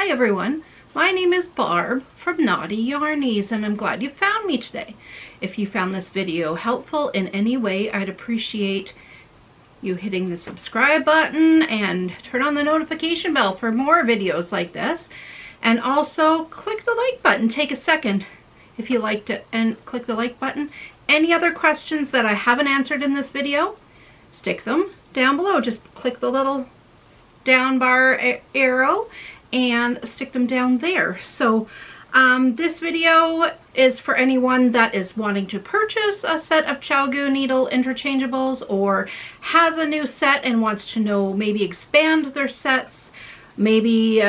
Hi everyone, my name is Barb from Knottyyarnies and I'm glad you found me today. If you found this video helpful in any way, I'd appreciate you hitting the subscribe button and turn on the notification bell for more videos like this. And also click the like button, take a second if you liked it and click the like button. Any other questions that I haven't answered in this video, stick them down below. Just click the little down bar arrow and stick them down there. So this video is for anyone that is wanting to purchase a set of Chalgoon Needle interchangeables or has a new set and wants to know, maybe expand their sets, maybe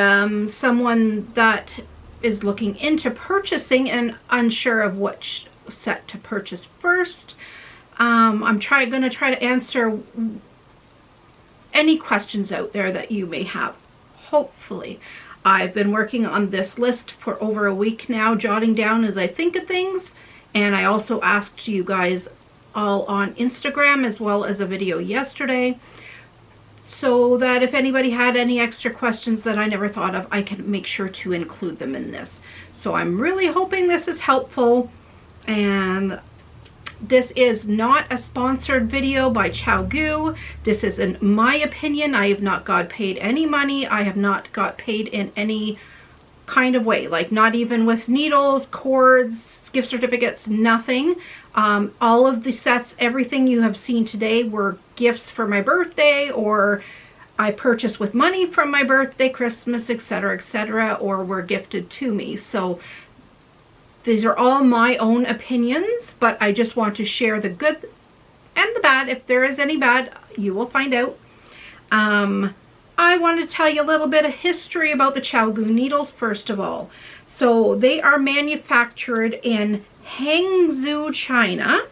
someone that is looking into purchasing and unsure of which set to purchase first. I'm going to try to answer any questions out there that you may have. Hopefully. I've been working on this list for over a week now, jotting down as I think of things, and I also asked you guys all on Instagram as well as a video yesterday, so that if anybody had any extra questions that I never thought of, I can make sure to include them in this. So I'm really hoping this is helpful, and this is not a sponsored video by Chalgoon. This is in my opinion. I have not got paid any money. I have not got paid in any kind of way, like not even with needles, cords, gift certificates, nothing. All of the sets, everything you have seen today were gifts for my birthday, or I purchased with money from my birthday, Christmas, etc., or were gifted to me. So these are all my own opinions, but I just want to share the good and the bad. If there is any bad, you will find out. I want to tell you a little bit of history about the Chalgoon Needles first of all. So they are manufactured in Hangzhou, China,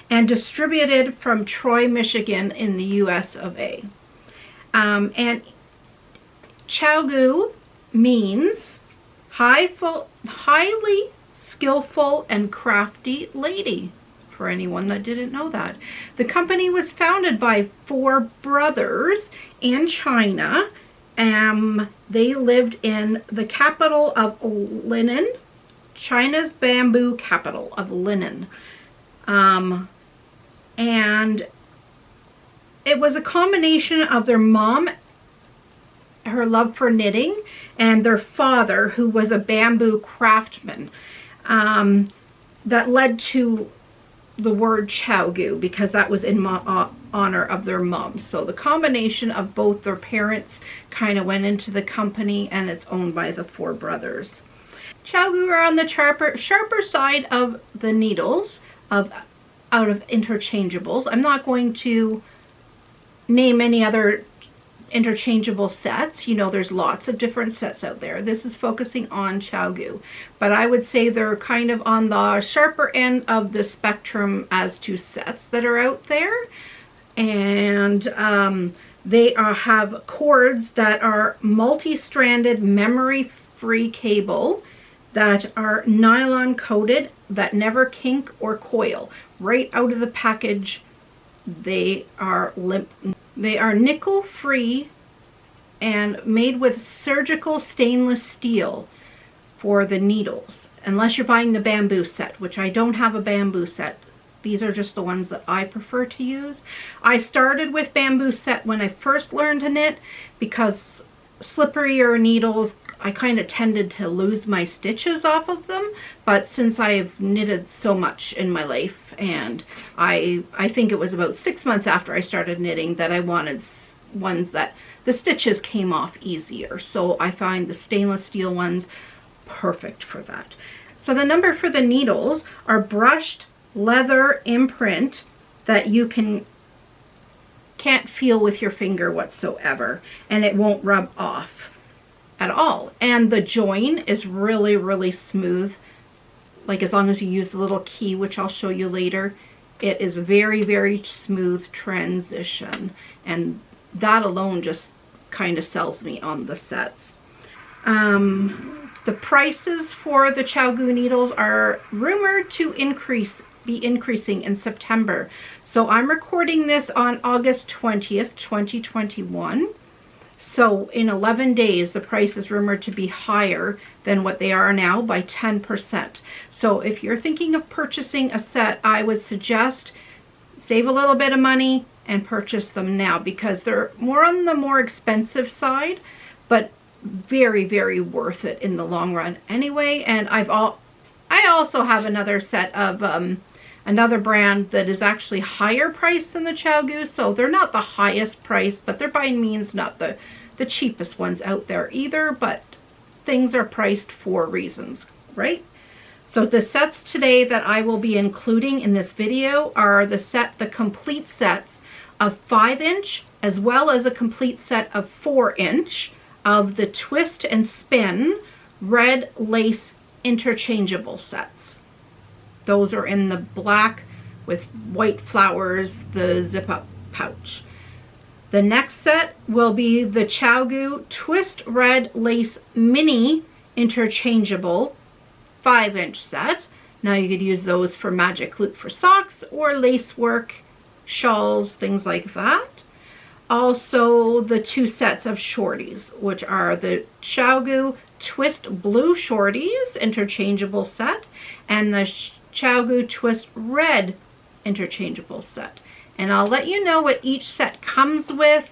and distributed from Troy, Michigan in the US of A. And Chalgoon means highly skillful and crafty lady, for anyone that didn't know that. The company was founded by 4 brothers in China. They lived in the capital of linen, China's bamboo capital of linen. And it was a combination of their mom, her love for knitting, and their father, who was a bamboo craftsman. That led to the word Chalgoon, because that was in honor of their mom. So the combination of both their parents kind of went into the company, and it's owned by the 4 brothers. Chalgoon are on the sharper side of the needles out of interchangeables. I'm not going to name any other interchangeable sets. You know, there's lots of different sets out there. This is focusing on Chalgoon, but I would say they're kind of on the sharper end of the spectrum as to sets that are out there. And they have cords that are multi-stranded memory-free cable that are nylon coated, that never kink or coil. Right out of the package, they are nickel free and made with surgical stainless steel for the needles, unless you're buying the bamboo set, which I don't have a bamboo set. These are just the ones that I prefer to use. I started with bamboo set when I first learned to knit, because slipperier needles, I kind of tended to lose my stitches off of them. But since I've knitted so much in my life, and I think it was about 6 months after I started knitting that I wanted ones that the stitches came off easier. So I find the stainless steel ones perfect for that. So the number for the needles are brushed leather imprint that you can't feel with your finger whatsoever, and it won't rub off at all. And the join is really, really smooth. Like, as long as you use the little key, which I'll show you later, it is very, very smooth transition. And that alone just kind of sells me on the sets. The prices for the Chalgoon Needles are rumored to be increasing in September. So I'm recording this on August 20th, 2021. So in 11 days, the price is rumored to be higher than what they are now by 10%. So if you're thinking of purchasing a set, I would suggest save a little bit of money and purchase them now, because they're more on the more expensive side, but very, very worth it in the long run anyway. And I also have another set of another brand that is actually higher priced than the Chiaogoo, so they're not the highest price, but they're by means not the cheapest ones out there either, but things are priced for reasons, right? So the sets today that I will be including in this video are the complete sets of 5-inch, as well as a complete set of 4-inch of the twist and spin red lace interchangeable sets. Those are in the black with white flowers, the zip-up pouch. The next set will be the Chiaogoo Twist Red Lace Mini Interchangeable 5-inch set. Now you could use those for magic loop for socks or lace work, shawls, things like that. Also the 2 sets of shorties, which are the Chiaogoo Twist Blue Shorties Interchangeable set and the Chiaogoo Twist Red Interchangeable set. And I'll let you know what each set comes with,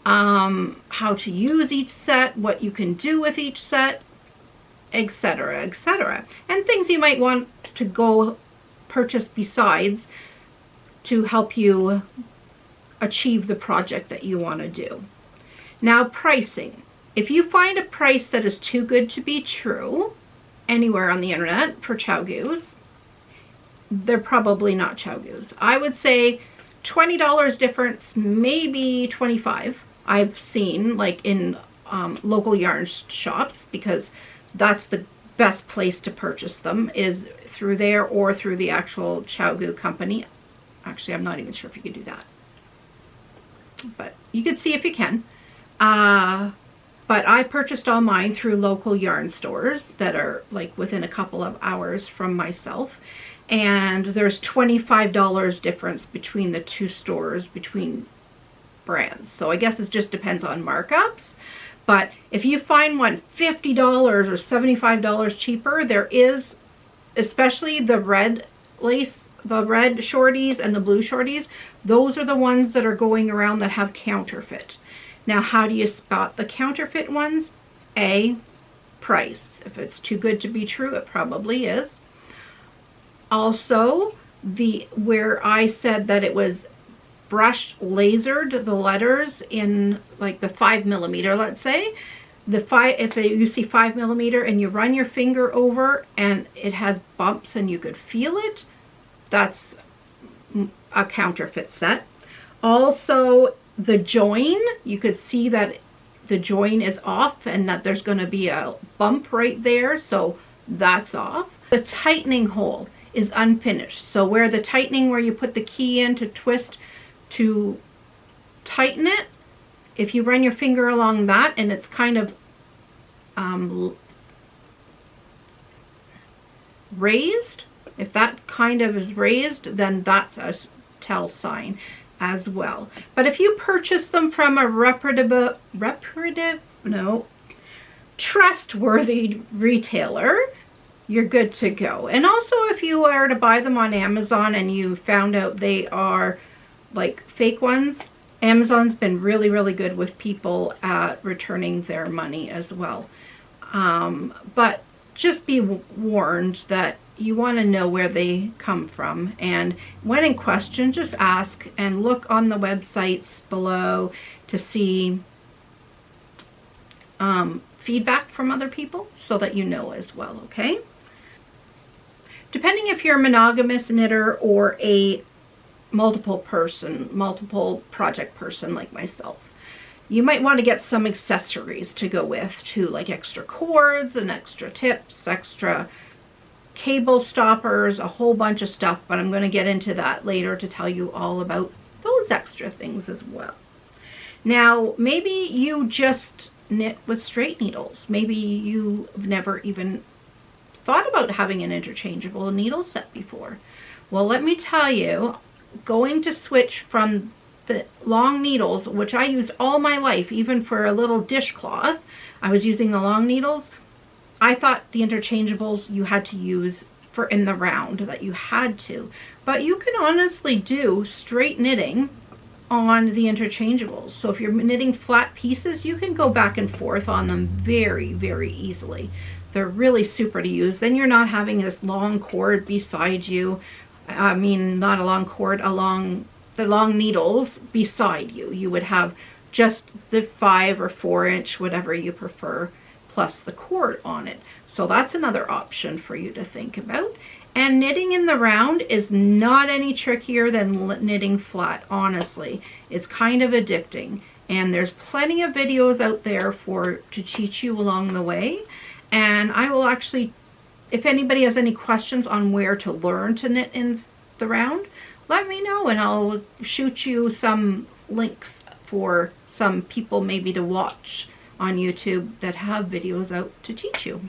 how to use each set, what you can do with each set, etc., etc. And things you might want to go purchase besides to help you achieve the project that you want to do. Now, pricing. If you find a price that is too good to be true anywhere on the internet for Chiaogoos, they're probably not Chiaogoos. I would say $20 difference, maybe $25. I've seen like in local yarn shops, because that's the best place to purchase them, is through there or through the actual Chiaogoo company. Actually, I'm not even sure if you can do that, but you can see if you can. But I purchased all mine through local yarn stores that are like within a couple of hours from myself. And there's $25 difference between the 2 stores, between brands. So I guess it just depends on markups. But if you find one $50 or $75 cheaper, there is, especially the red lace, the red shorties and the blue shorties, those are the ones that are going around that have counterfeit. Now, how do you spot the counterfeit ones? A, price. If it's too good to be true, it probably is. Also, where I said that it was brushed lasered, the letters in like the 5mm, let's say, if you see 5mm and you run your finger over and it has bumps and you could feel it, that's a counterfeit set. Also, the join, you could see that the join is off and that there's going to be a bump right there, so that's off. The tightening hole is unfinished, so where the tightening, where you put the key in to twist to tighten it, if you run your finger along that and it's kind of raised, if that kind of is raised, then that's a tell sign as well. But if you purchase them from a trustworthy retailer, you're good to go. And also, if you are to buy them on Amazon and you found out they are like fake ones, Amazon's been really, really good with people at returning their money as well. But just be warned that you want to know where they come from, and when in question, just ask and look on the websites below to see feedback from other people so that you know as well, okay? Depending if you're a monogamous knitter or a multiple project person like myself, you might want to get some accessories to go with too, like extra cords and extra tips, extra cable stoppers, a whole bunch of stuff, but I'm going to get into that later to tell you all about those extra things as well. Now, maybe you just knit with straight needles. Maybe you've never even thought about having an interchangeable needle set before. Well, let me tell you, going to switch from the long needles, which I used all my life, even for a little dishcloth, I was using the long needles. I thought the interchangeables you had to use for in the round, that you had to. But you can honestly do straight knitting on the interchangeables. So if you're knitting flat pieces, you can go back and forth on them very, very easily. They're really super to use. Then you're not having this long cord beside you. I mean, not a long cord, the long needles beside you. You would have just the 5 or 4 inch, whatever you prefer, plus the cord on it. So that's another option for you to think about. And knitting in the round is not any trickier than knitting flat, honestly. It's kind of addicting. And there's plenty of videos out there to teach you along the way. And I will actually, if anybody has any questions on where to learn to knit in the round, let me know and I'll shoot you some links for some people maybe to watch on YouTube that have videos out to teach you.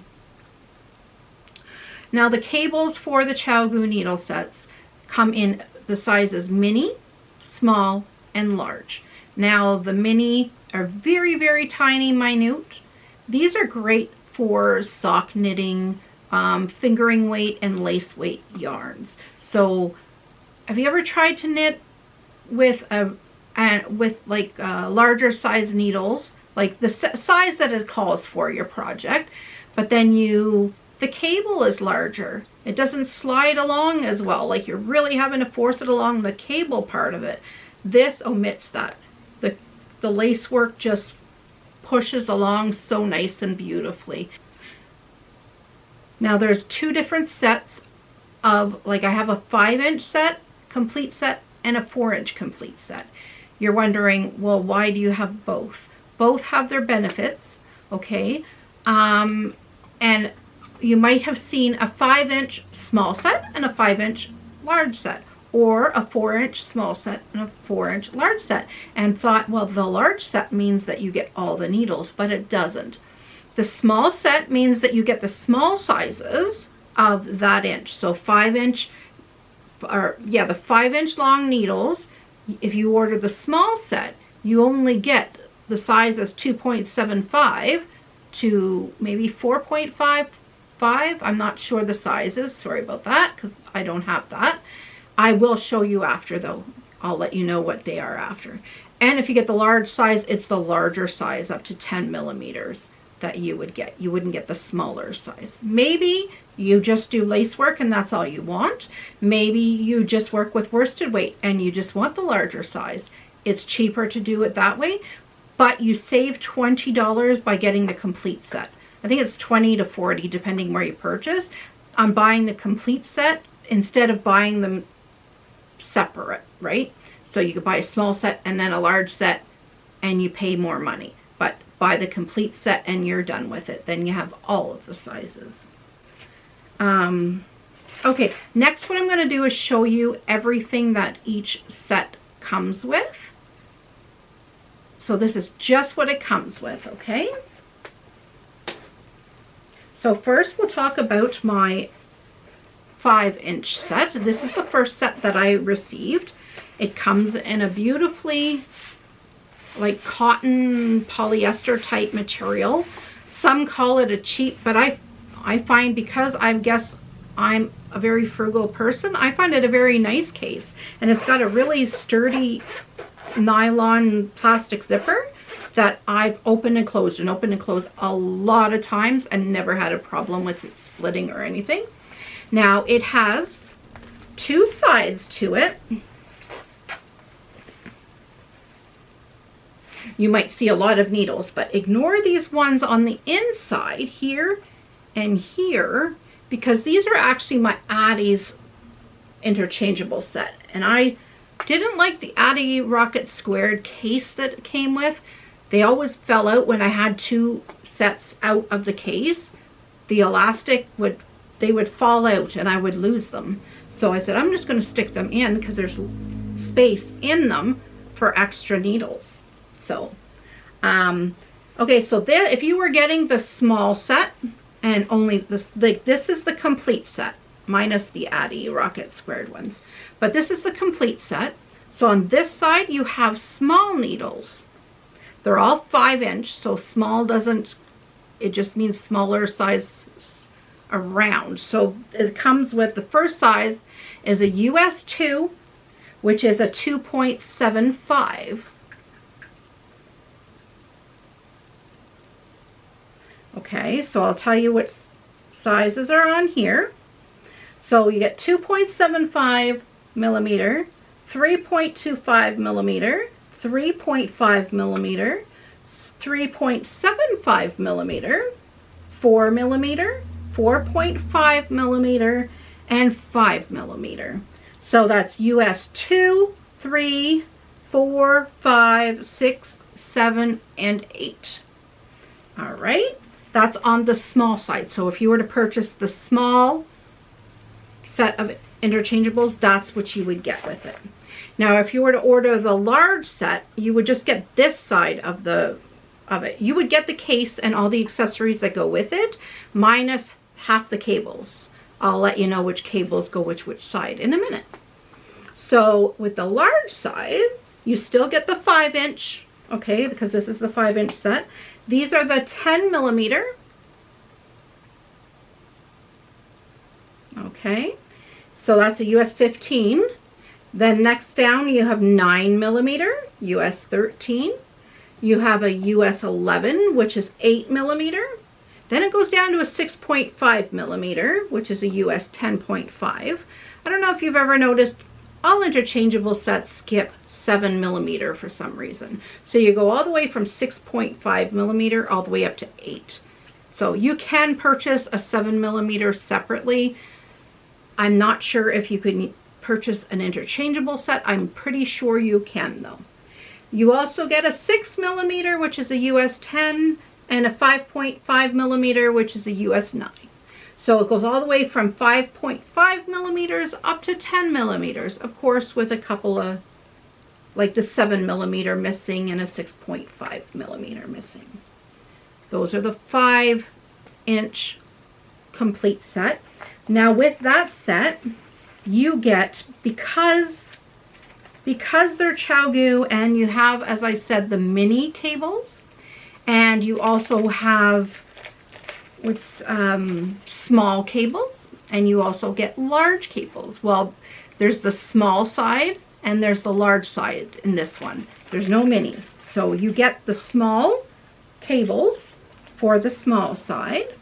Now the cables for the Chalgoon needle sets come in the sizes mini, small, and large. Now the mini are very, very tiny, minute. These are great for sock knitting, fingering weight, and lace weight yarns. So have you ever tried to knit with larger size needles, like the size that it calls for your project, but then the cable is larger. It doesn't slide along as well, like you're really having to force it along the cable part of it. This omits that. The lace work just pushes along so nice and beautifully. Now there's 2 different sets of, like I have a 5-inch set, complete set, and a 4-inch complete set. You're wondering, well, why do you have both? Both have their benefits, okay? And you might have seen a 5-inch small set and a 5-inch large set, or a 4-inch small set and a 4-inch large set, and thought, well, the large set means that you get all the needles, but it doesn't. The small set means that you get the small sizes of that inch. So 5-inch, or yeah, the 5-inch long needles. If you order the small set, you only get the sizes 2.75 to maybe 4.55. I'm not sure the sizes. Sorry about that, because I don't have that. I will show you after, though. I'll let you know what they are after. And if you get the large size, it's the larger size, up to 10 millimeters, that you would get. You wouldn't get the smaller size. Maybe you just do lace work and that's all you want. Maybe you just work with worsted weight and you just want the larger size. It's cheaper to do it that way, but you save $20 by getting the complete set. I think it's 20 to 40 depending where you purchase. I'm buying the complete set instead of buying them separate, right? So you could buy a small set and then a large set and you pay more money. But buy the complete set and you're done with it. Then you have all of the sizes. Okay, next what I'm going to do is show you everything that each set comes with. So this is just what it comes with, okay? So first we'll talk about my 5-inch set. This is the first set that I received. It comes in a beautifully like cotton polyester type material. Some call it a cheap, but I find, because I guess I'm a very frugal person, I find it a very nice case. And it's got a really sturdy nylon plastic zipper that I've opened and closed a lot of times and never had a problem with it splitting or anything. Now it has 2 sides to it. You might see a lot of needles, but ignore these ones on the inside here and here, because these are actually my Addie's interchangeable set. And I didn't like the Addie Rocket Squared case that it came with. They always fell out when I had 2 sets out of the case. The elastic they would fall out and I would lose them. So I said, I'm just going to stick them in because there's space in them for extra needles. So, okay, so there, if you were getting the small set and only this, like this is the complete set, minus the Addie Rocket Squared ones. But this is the complete set. So on this side, you have small needles. They're all 5-inch, so small doesn't, it just means smaller size around. So it comes with, the first size is a US 2, which is a 2.75. Okay, so I'll tell you what sizes are on here. So you get 2.75 millimeter, 3.25 millimeter, 3.5 millimeter, 3.75 millimeter, 4 millimeter, 4.5 millimeter, and 5 millimeter. So that's US 2, 3, 4, 5, 6, 7, and 8. All right, that's on the small side. So if you were to purchase the small set of interchangeables, that's what you would get with it. Now, if you were to order the large set, you would just get this side of it. You would get the case and all the accessories that go with it, minus half the cables. I'll let you know which cables go which side in a minute. So with the large size, you still get the 5-inch, okay, because this is the 5-inch set. These are the 10 millimeter. Okay, so that's a US 15. Then next down you have 9 millimeter, US 13. You have a US 11, which is 8 millimeter. Then it goes down to a 6.5 millimeter, which is a US 10.5. I don't know if you've ever noticed, all interchangeable sets skip 7 millimeter for some reason. So you go all the way from 6.5 millimeter all the way up to 8. So you can purchase a 7 millimeter separately. I'm not sure if you can purchase an interchangeable set. I'm pretty sure you can though. You also get a 6 millimeter, which is a US 10, and a 5.5 millimeter, which is a US 9. So it goes all the way from 5.5 millimeters up to 10 millimeters, of course, with a couple of, like the 7 millimeter missing and a 6.5 millimeter missing. Those are the 5-inch complete set. Now with that set, you get, because they're Chiaogoo, and you have, as I said, the mini cables, and you also have with small cables, and you also get large cables. Well, there's the small side and there's the large side in this one. There's no minis. So you get the small cables for the small side,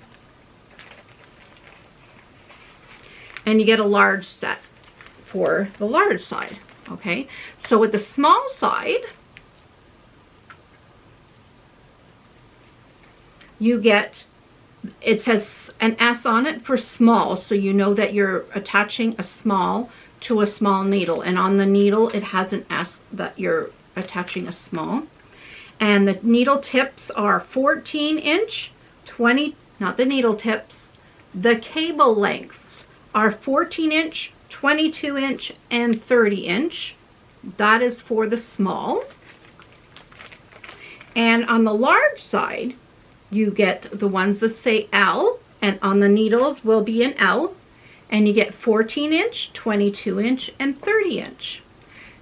and you get a large set for the large side. Okay, so with the small side, you get, it says an S on it for small, so you know that you're attaching a small to a small needle, and on the needle it has an S that you're attaching a small. And the needle tips are 14-inch, 20, not the needle tips, the cable lengths are 14-inch, 22-inch, and 30-inch. That is for the small. And on the large side, you get the ones that say L, and on the needles will be an L, and you get 14-inch, 22-inch, and 30-inch.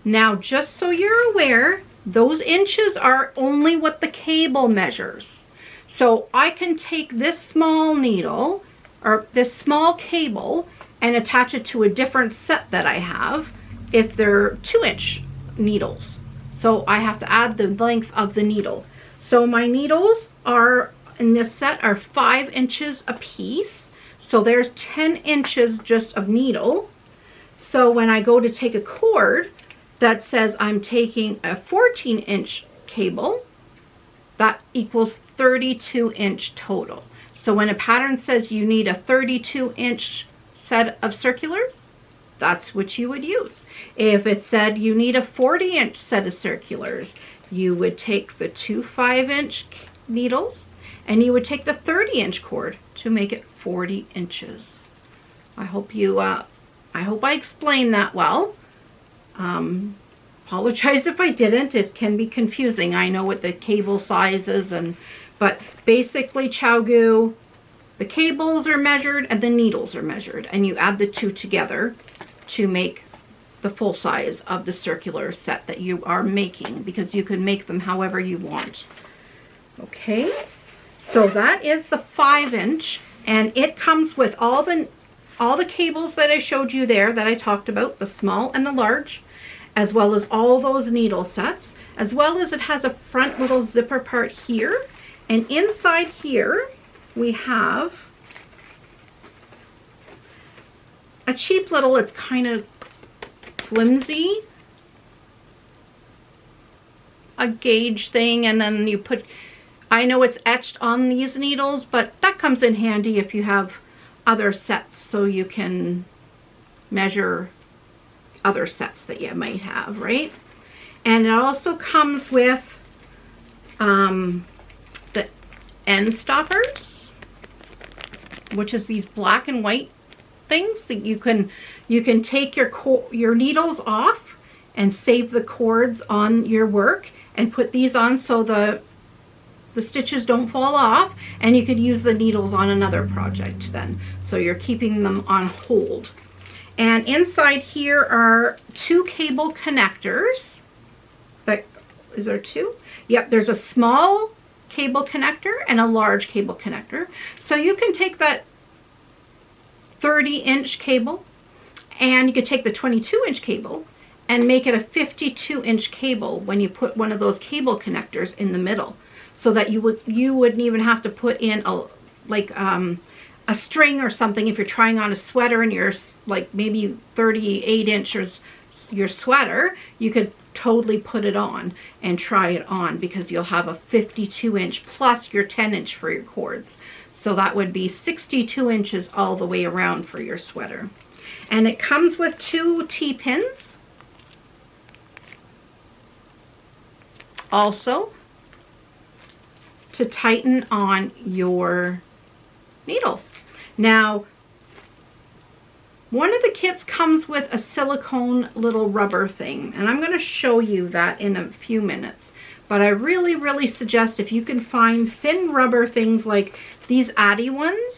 Now, just so you're aware, those inches are only what the cable measures. So I can take this small needle, or this small cable, and attach it to a different set that I have if they're 2-inch needles. So I have to add the length of the needle. So my needles are, in this set, are 5 inches a piece. So there's 10 inches just of needle. So when I go to take a cord that says I'm taking a 14-inch cable, that equals 32-inch total. So when a pattern says you need a 32-inch set of circulars, that's what you would use. If it said you need a 40-inch set of circulars, you would take the 2 5-inch needles and you would take the 30-inch cord to make it 40 inches. I hope you, I hope I explained that well. Apologize if I didn't. It can be confusing, I know, with the cable sizes, but basically Chiaogoo, the cables are measured and the needles are measured, and you add the two together to make the full size of the circular set that you are making, because you can make them however you want. Okay, so that is the 5-inch, and it comes with all the cables that I showed you there that I talked about, the small and the large, as well as all those needle sets, as well as it has a front little zipper part here, and inside here we have a cheap little, it's kind of flimsy, a gauge thing, and then you put, I know it's etched on these needles, but that comes in handy if you have other sets, so you can measure other sets that you might have, right? And it also comes with the end stoppers, which is these black and white things that you can take your needles off and save the cords on your work and put these on so the stitches don't fall off, and you could use the needles on another project then, so you're keeping them on hold. And inside here are 2 cable connectors. Is there 2? Yep, there's a small cable connector and a large cable connector. So you can take that 30-inch cable, and you could take the 22-inch cable and make it a 52-inch cable when you put one of those cable connectors in the middle, so that you wouldn't even have to put in a string or something if you're trying on a sweater and you're like maybe 38 inches your sweater. You could totally put it on and try it on, because you'll have a 52-inch plus your 10-inch for your cords. So that would be 62 inches all the way around for your sweater. And it comes with 2 T-pins. Also, to tighten on your needles. Now, one of the kits comes with a silicone little rubber thing, and I'm going to show you that in a few minutes. But I really, really suggest, if you can find thin rubber things like these Addy ones,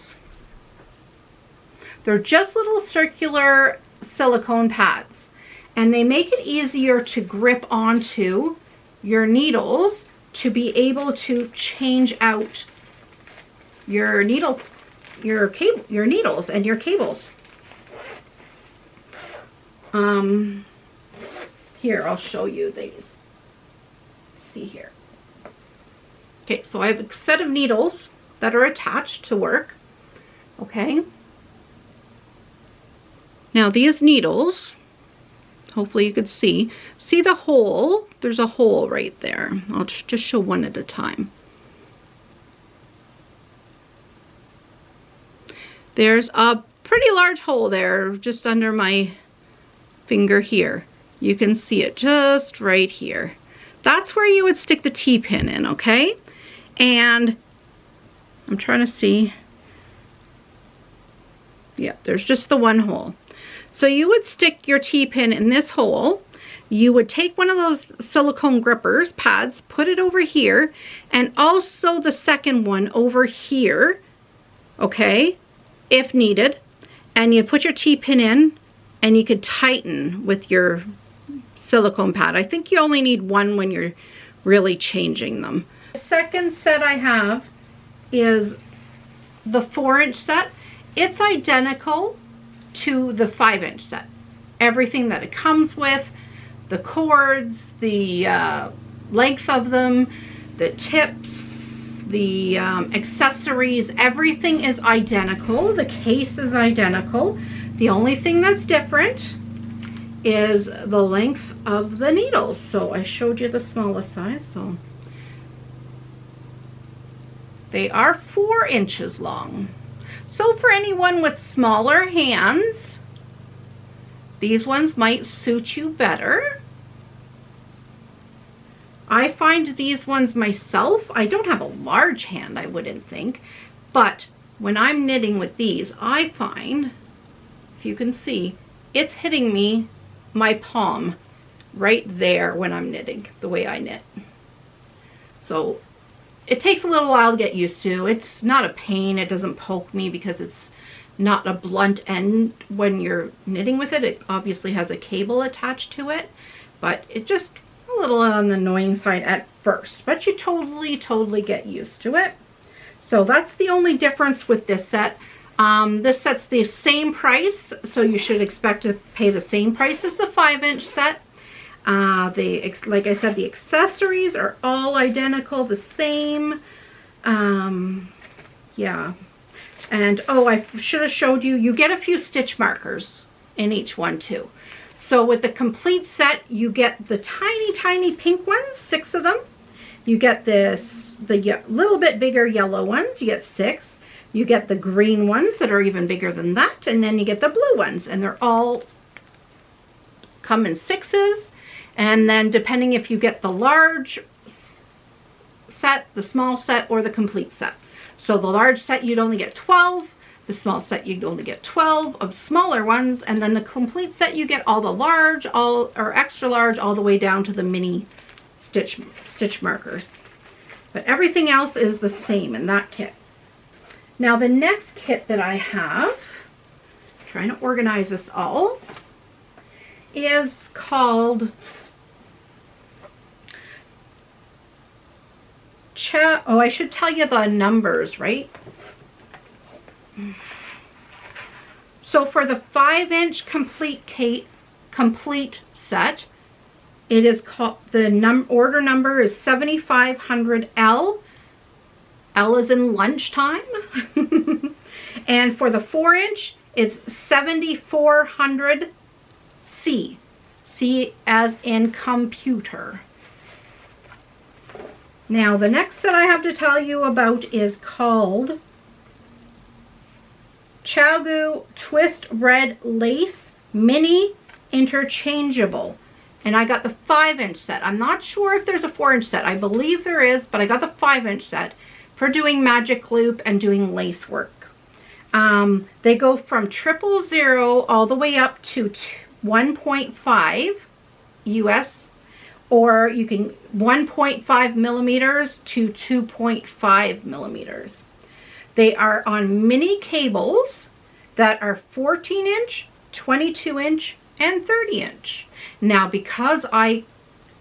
they're just little circular silicone pads, and they make it easier to grip onto your needles to be able to change out your needles and your cables. Here, I'll show you these. See here. Okay, so I have a set of needles that are attached to work. Okay. Now these needles, hopefully you could see the hole. There's a hole right there. I'll just show one at a time. There's a pretty large hole there just under my finger here. You can see it just right here. That's where you would stick the T-pin in, okay? And I'm trying to see. Yeah, there's just the one hole. So you would stick your T-pin in this hole. You would take one of those silicone grippers, pads, put it over here, and also the second one over here, okay, if needed. And you put your T-pin in, and you could tighten with your silicone pad. I think you only need one when you're really changing them. The second set I have is the 4-inch set. It's identical to the 5-inch set. Everything that it comes with, the cords, the length of them, the tips, the accessories, everything is identical. The case is identical. The only thing that's different is the length of the needles. So I showed you the smallest size, so they are 4 inches long. So for anyone with smaller hands, these ones might suit you better. I find these ones myself, I don't have a large hand, I wouldn't think, but when I'm knitting with these, I find, if you can see, it's hitting me, my palm, right there when I'm knitting, the way I knit. So it takes a little while to get used to. It's not a pain, it doesn't poke me because it's not a blunt end when you're knitting with it. It obviously has a cable attached to it, but it just a little on the annoying side at first, but you totally get used to it. So that's the only difference with this set. This set's the same price, so you should expect to pay the same price as the 5-inch set. Like I said, the accessories are all identical, the same. Yeah. And oh, I should have showed you, you get a few stitch markers in each one too. So with the complete set, you get the tiny pink ones, 6 of them. You get the little bit bigger yellow ones, you get 6. You get the green ones that are even bigger than that, and then you get the blue ones, and they're all come in 6s. And then depending if you get the large set, the small set, or the complete set. So the large set, you'd only get 12. The small set, you'd only get 12 of smaller ones. And then the complete set, you get all the large, or extra large, all the way down to the mini stitch markers. But everything else is the same in that kit. Now the next kit that I have, trying to organize this all, is called oh, I should tell you the numbers, right? So for the 5-inch complete set, it is called, the order number is 7500L. L is in lunchtime. And for the 4-inch, it's 7400C. C as in computer. Now the next set I have to tell you about is called Chiaogoo Twist Red Lace Mini Interchangeable. And I got the 5-inch set. I'm not sure if there's a 4-inch set. I believe there is, but I got the 5-inch set for doing magic loop and doing lace work. They go from 000 all the way up to 1.5 US, or you can 1.5 millimeters to 2.5 millimeters. They are on mini cables that are 14-inch, 22-inch, and 30-inch. Now, because I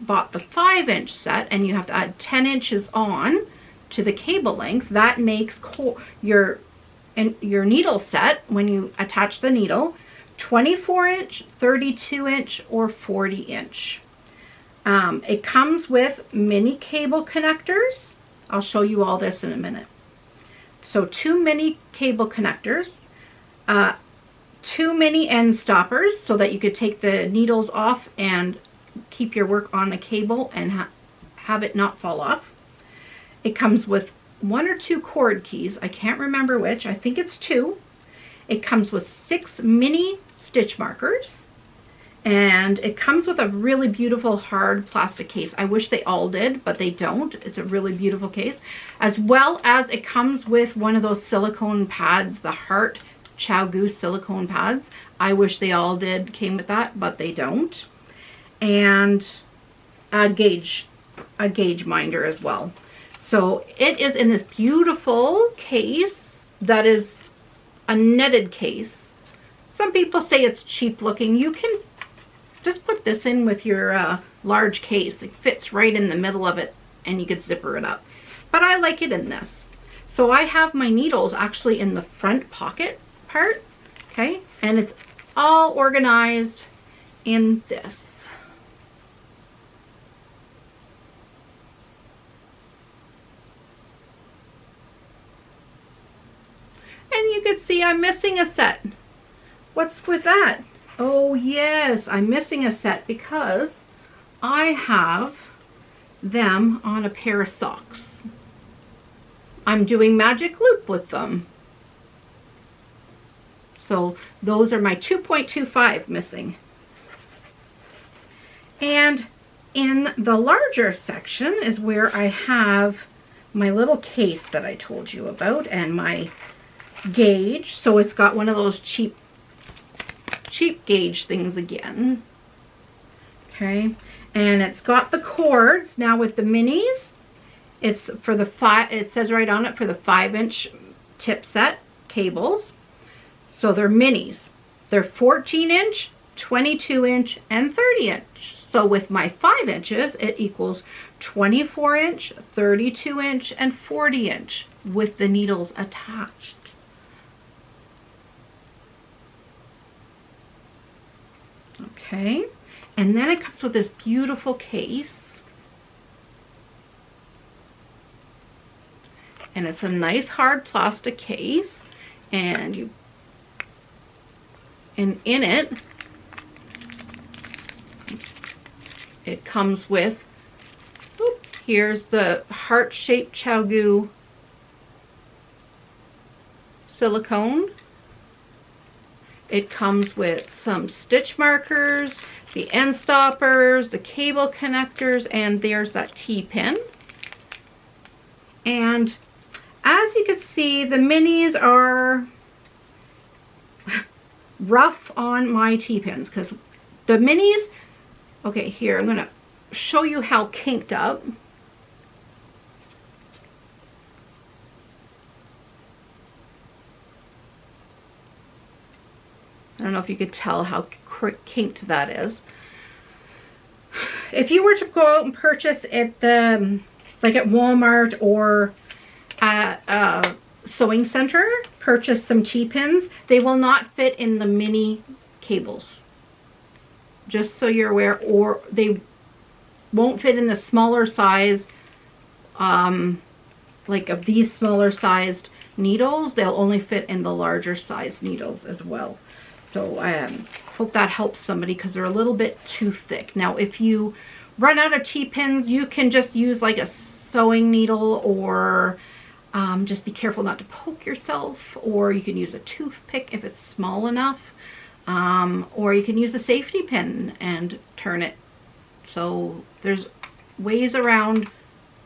bought the 5-inch set and you have to add 10 inches on to the cable length, that makes your needle set, when you attach the needle, 24-inch, 32-inch, or 40-inch. It comes with mini cable connectors. I'll show you all this in a minute. So 2 mini cable connectors, 2 mini end stoppers so that you could take the needles off and keep your work on a cable and have it not fall off. It comes with 1 or 2 cord keys. I can't remember which. I think it's 2. It comes with 6 mini stitch markers. And it comes with a really beautiful hard plastic case. I wish they all did, but they don't. It's a really beautiful case. As well as it comes with one of those silicone pads, the Heart Chiaogoo silicone pads. I wish they all came with that, but they don't. And a gauge minder as well. So it is in this beautiful case that is a netted case. Some people say it's cheap looking. You can just put this in with your large case. It fits right in the middle of it and you could zipper it up. But I like it in this. So I have my needles actually in the front pocket part, okay? And it's all organized in this. And you can see I'm missing a set. What's with that? Oh yes, I'm missing a set because I have them on a pair of socks. I'm doing magic loop with them. So those are my 2.25 missing. And in the larger section is where I have my little case that I told you about and my gauge. So it's got one of those cheap gauge things again. Okay, and it's got the cords. Now with the minis, it's for the it says right on it for the 5-inch tip set cables. So they're minis. They're 14 inch, 22 inch, and 30 inch. So with my 5 inches, it equals 24 inch, 32 inch, and 40 inch with the needles attached. Okay, and then it comes with this beautiful case. And it's a nice hard plastic case, and in it, it comes with, here's the heart-shaped Chiaogoo silicone. It comes with some stitch markers, the end stoppers, the cable connectors, and there's that T-pin. And as you can see, the minis are rough on my T-pins because the minis, okay, here, I'm going to show you how kinked up. I don't know if you could tell how kinked that is. If you were to go out and purchase at the, like at Walmart or at a sewing center, purchase some T-pins, they will not fit in the mini cables. Just so you're aware, or they won't fit in the smaller size, like of these smaller sized needles. They'll only fit in the larger size needles as well. So I hope that helps somebody because they're a little bit too thick. Now, if you run out of T-pins, you can just use like a sewing needle, or just be careful not to poke yourself, or you can use a toothpick if it's small enough, or you can use a safety pin and turn it. So there's ways around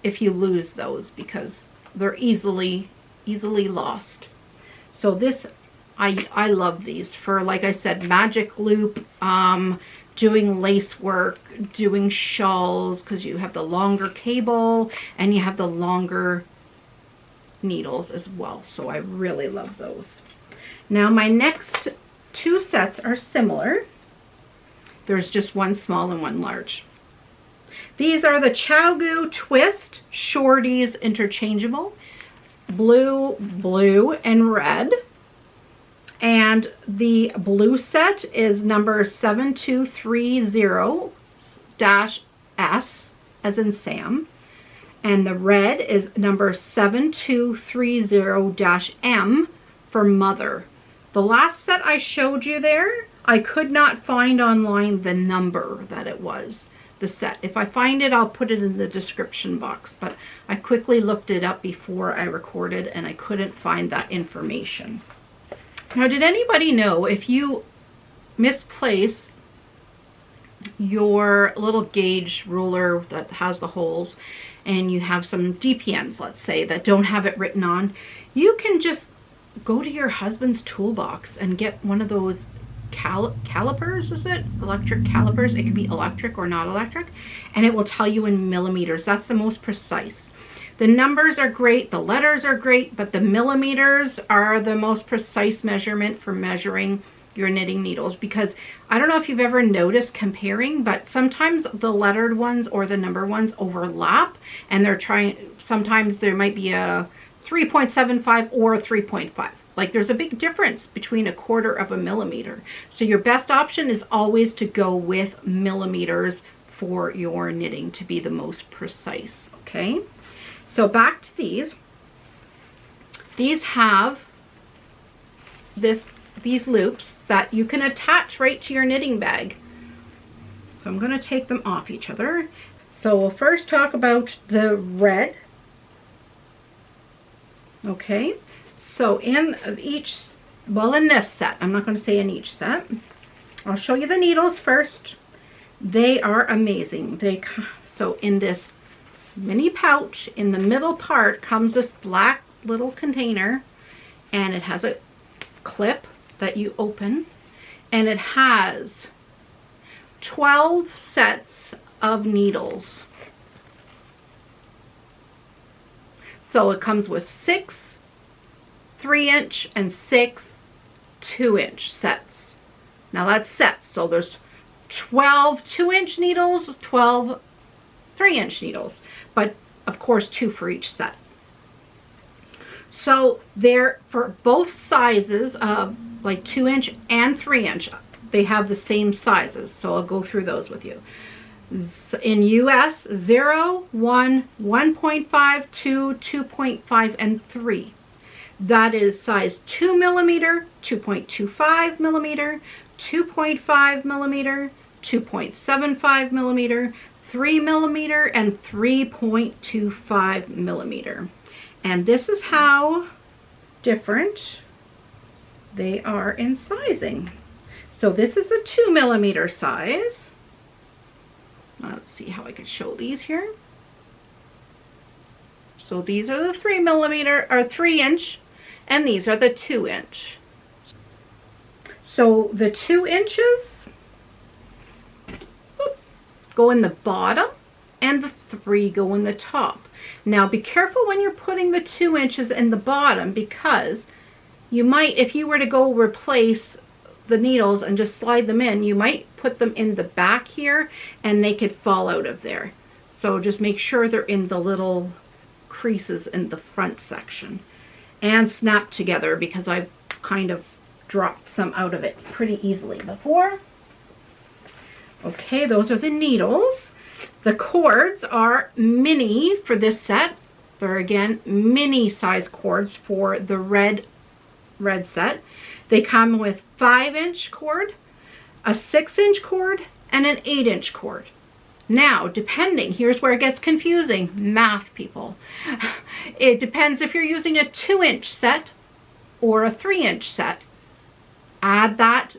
if you lose those because they're easily lost. So this, I love these for, like I said, magic loop, doing lace work, doing shawls, because you have the longer cable and you have the longer needles as well. So I really love those. Now my next two sets are similar. There's just one small and one large. These are the Chiaogoo Twist Shorties Interchangeable, blue, and red. And the blue set is number 7230-S, as in Sam. And the red is number 7230-M for Mother. The last set I showed you there, I could not find online the number that it was, the set. If I find it, I'll put it in the description box. But I quickly looked it up before I recorded and I couldn't find that information. Now, did anybody know if you misplace your little gauge ruler that has the holes and you have some DPNs, let's say, that don't have it written on, you can just go to your husband's toolbox and get one of those calipers, is it? Electric calipers. It could be electric or not electric, and it will tell you in millimeters. That's the most precise. The numbers are great, the letters are great, but the millimeters are the most precise measurement for measuring your knitting needles, because I don't know if you've ever noticed comparing, but sometimes the lettered ones or the number ones overlap, and they're trying, sometimes there might be a 3.75 or a 3.5. Like there's a big difference between 1/4 of a millimeter. So your best option is always to go with millimeters for your knitting to be the most precise, okay? So back to these. These have these loops that you can attach right to your knitting bag. So I'm going to take them off each other. So we'll first talk about the red. Okay, so in each, well, in this set, I'm not going to say in each set. I'll show you the needles first. They are amazing. So in this mini pouch, in the middle part comes this black little container, and it has a clip that you open, and it has 12 sets of needles. So it comes with 6 3-inch and 6 2-inch sets. Now that's sets, so there's 12 2-inch needles, 12 3-inch needles, but of course 2 for each set. So they're for both sizes of like 2-inch and 3-inch, they have the same sizes, so I'll go through those with you. In US, 0, 1, 1.5, 2, 2.5, and 3. That is size 2 millimeter, 2.25 millimeter, 2.5 millimeter, 2.75 millimeter, 3 millimeter, and 3.25 millimeter. And this is how different they are in sizing. So this is the 2 millimeter size. Let's see how I can show these here. So these are the 3 millimeter or 3-inch, and these are the 2-inch. So the 2 inches go in the bottom and the 3 go in the top. Now be careful when you're putting the 2 inches in the bottom, because you might, if you were to go replace the needles and just slide them in, you might put them in the back here and they could fall out of there. So just make sure they're in the little creases in the front section and snap together, because I've kind of dropped some out of it pretty easily before. Okay, those are the needles. The cords are mini for this set. They're again mini size cords for the red set. They come with 5-inch cord, a 6-inch cord, and an 8-inch cord. Now, depending, here's where it gets confusing, math people. It depends if you're using a 2-inch set or a 3-inch set. Add that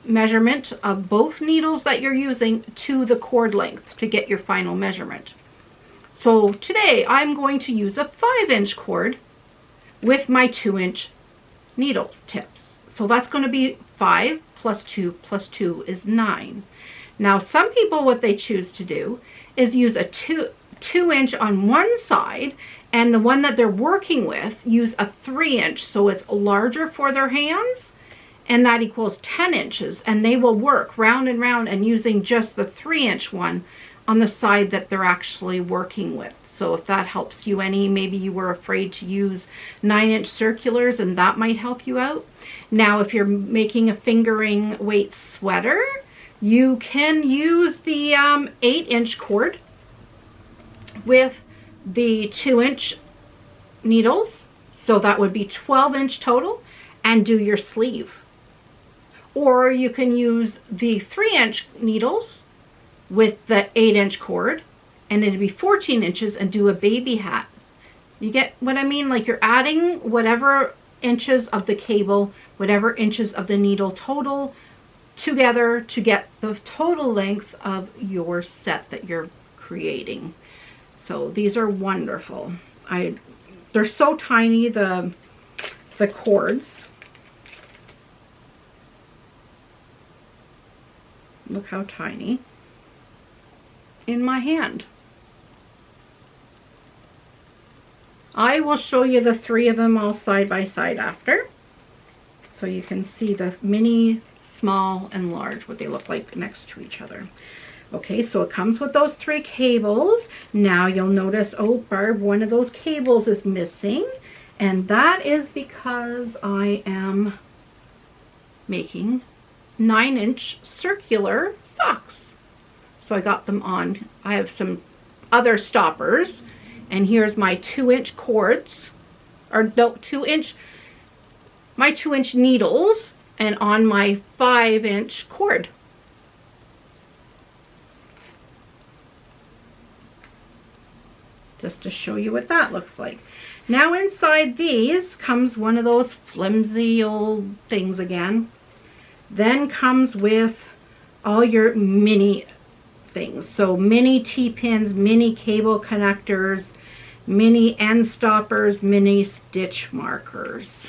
measurement of both needles that you're using to the cord length to get your final measurement. So today I'm going to use a 5-inch cord with my 2-inch needles tips. So that's going to be 5 plus 2 plus 2 is 9. Now some people, what they choose to do is use a 2-inch on one side, and the one that they're working with use a 3-inch, so it's larger for their hands, and that equals 10 inches, and they will work round and round and using just the 3-inch one on the side that they're actually working with. So if that helps you any, maybe you were afraid to use 9-inch circulars, and that might help you out. Now if you're making a fingering weight sweater, you can use the 8-inch cord with the 2-inch needles, so that would be 12-inch total, and do your sleeve. Or you can use the 3-inch needles with the 8-inch cord, and it'd be 14 inches, and do a baby hat. You get what I mean? Like you're adding whatever inches of the cable, whatever inches of the needle total together to get the total length of your set that you're creating. So these are wonderful. They're so tiny, the cords. Look how tiny in my hand. I will show you the 3 of them all side by side after, so you can see the mini, small, and large, what they look like next to each other. Okay, so it comes with those 3 cables. Now you'll notice, oh Barb, one of those cables is missing, and that is because I am making 9-inch circular socks. So I got them on. I have some other stoppers, and here's my 2-inch cords, or no, 2-inch, my 2-inch needles, and on my 5-inch cord. Just to show you what that looks like. Now inside these comes one of those flimsy old things again. Then comes with all your mini things. So mini T-pins, mini cable connectors, mini end stoppers, mini stitch markers.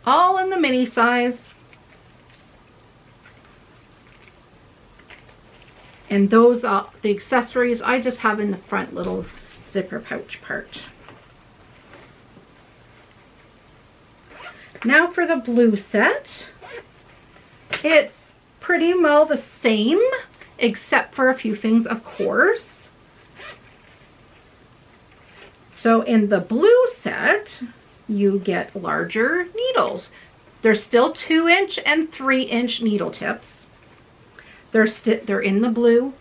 All in the mini size. And those are the accessories I just have in the front little zipper pouch part. Now for the blue set. It's pretty well the same, except for a few things, of course. So in the blue set, you get larger needles. They're still 2-inch and 3-inch needle tips. They're in the blue.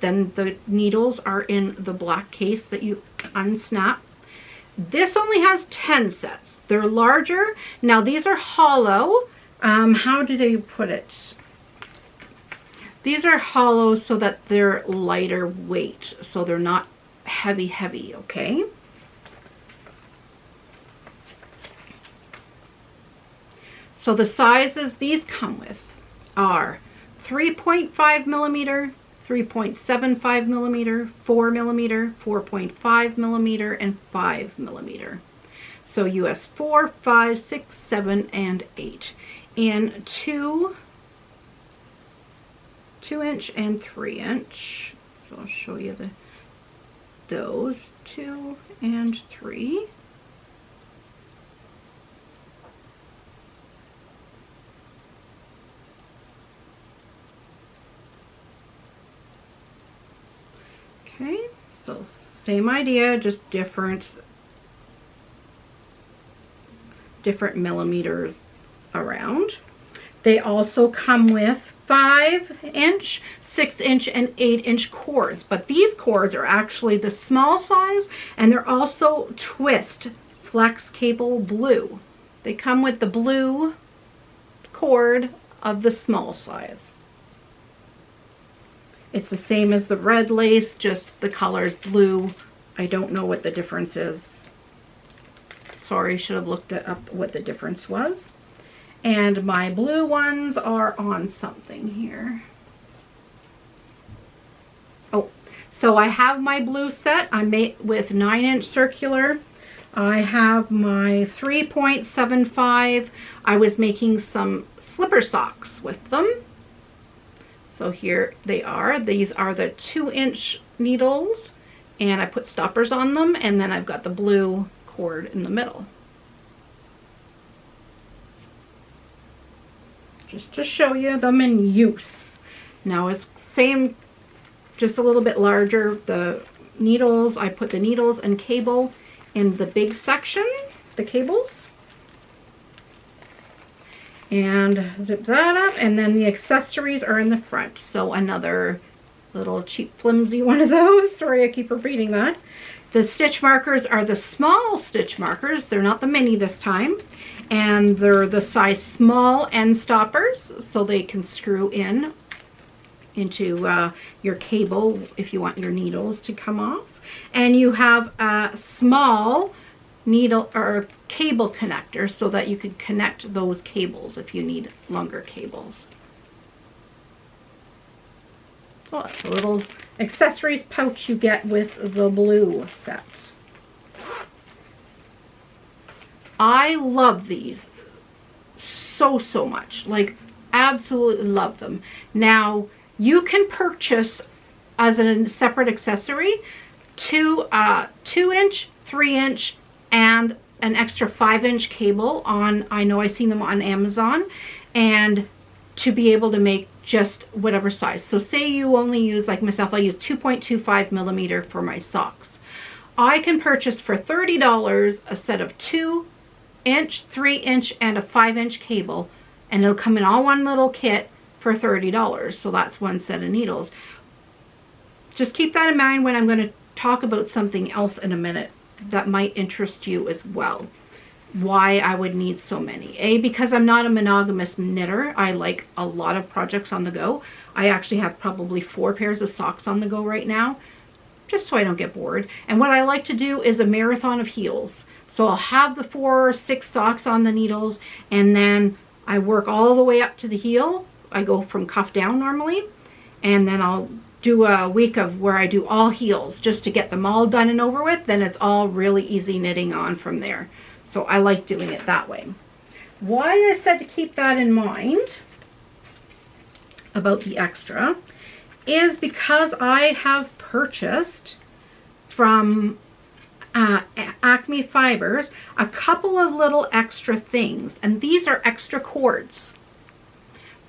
Then the needles are in the black case that you unsnap. This only has 10 sets. They're larger. Now these are hollow. How do they put it? These are hollow so that they're lighter weight, so they're not heavy, okay? So the sizes these come with are 3.5 millimeter, 3.75 millimeter, 4 millimeter, 4.5 millimeter, and 5 millimeter. So US 4, 5, 6, 7, and 8. In 2-inch and 3-inch. So I'll show you those 2 and 3. Okay, so same idea, just different millimeters around. They also come with 5-inch, 6-inch, and 8-inch cords, but these cords are actually the small size, and they're also twist flex cable blue. They come with the blue cord of the small size. It's the same as the red lace, just the color's blue. I don't know what the difference is. Sorry, should have looked up what the difference was. And my blue ones are on something here. Oh, so I have my blue set. I made with 9-inch circular. I have my 3.75. I was making some slipper socks with them. So here they are. These are the 2-inch needles, and I put stoppers on them, and then I've got the blue cord in the middle. Just to show you them in use. Now it's same, just a little bit larger. The needles, I put the needles and cable in the big section, the cables. And zip that up, and then the accessories are in the front. So another little cheap flimsy one of those. Sorry, I keep repeating that. The stitch markers are the small stitch markers. They're not the mini this time. And they're the size small end stoppers, so they can screw into your cable if you want your needles to come off. And you have a small needle or cable connector so that you could connect those cables if you need longer cables. Well, that's a little accessories pouch you get with the blue set. I love these so much, like absolutely love them. Now you can purchase as a separate accessory 2-inch, 3-inch, and an extra 5-inch cable on, I know I've seen them on Amazon, and to be able to make just whatever size. So say you only use, like myself, I use 2.25 millimeter for my socks. I can purchase for $30 a set of 2-inch, 3-inch, and a 5-inch cable, and it'll come in all one little kit for $30. So that's one set of needles. Just keep that in mind when I'm going to talk about something else in a minute that might interest you as well. Why I would need so many. Because I'm not a monogamous knitter. I like a lot of projects on the go. I actually have probably 4 pairs of socks on the go right now, just so I don't get bored. And what I like to do is a marathon of heels. So I'll have the 4 or 6 socks on the needles, and then I work all the way up to the heel. I go from cuff down normally, and then I'll do a week of where I do all heels just to get them all done and over with. Then it's all really easy knitting on from there. So I like doing it that way. Why I said to keep that in mind about the extra is because I have purchased from Acme Fibers a couple of little extra things, and these are extra cords.